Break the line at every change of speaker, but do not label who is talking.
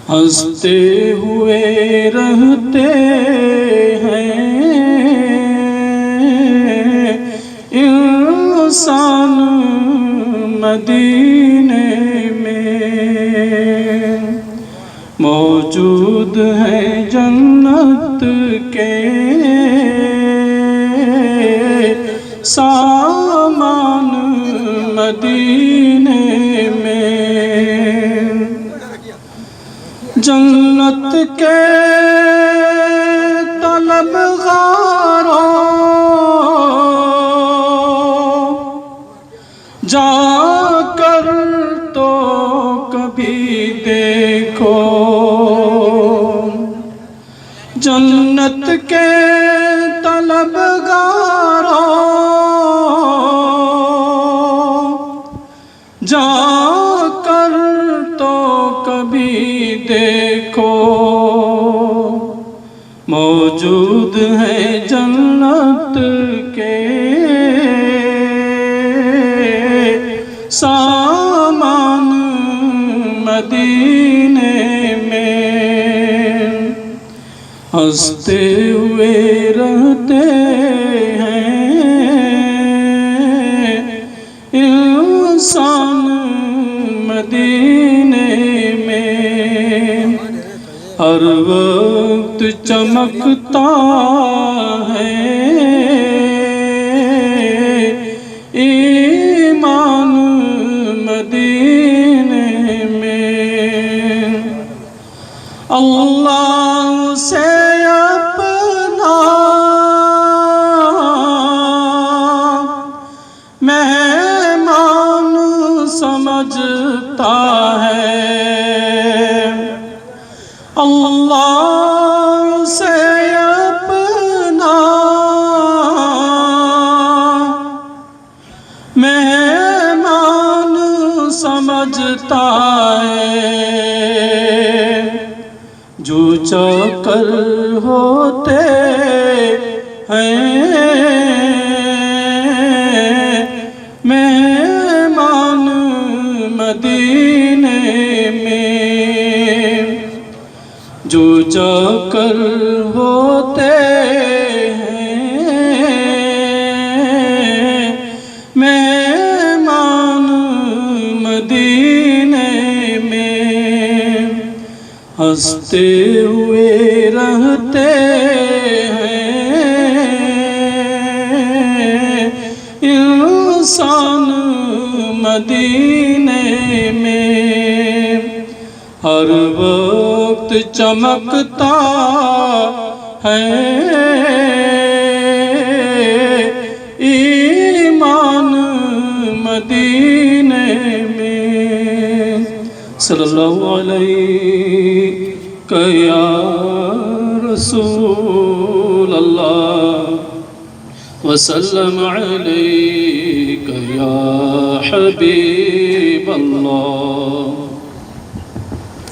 ہنستے ہوئے رہتے ہیں انسان مدینے میں، موجود ہیں جنت کے سامان مدینے میں، جنت کے طلبگاروں جا کر تو کبھی دیکھو، جنت کے طلبگاروں جا کر تو کبھی دیکھو، موجود ہیں جنت کے سامان مدینے میں، ہنستے ہوئے رہتے ہیں انسان مدینے میں، ہر وقت چمکتا ہے ایمان مدینے میں، اللہ سے اپنا مہمان سمجھتا ہے، اللہ سے اپنا مہمان سمجھتا ہے، جو چاکر ہوتے ہیں مہمان مدینے میں، جو چاکر ہوتے ہیں مہمان مدینے میں، ہنستے ہوئے رہتے ہیں انسان مدینے میں، ہر وقت چمکتا ہے ایمان مدینے میں، صلی اللہ علیہ یا رسول اللہ وسلم علیک یا حبیب اللہ۔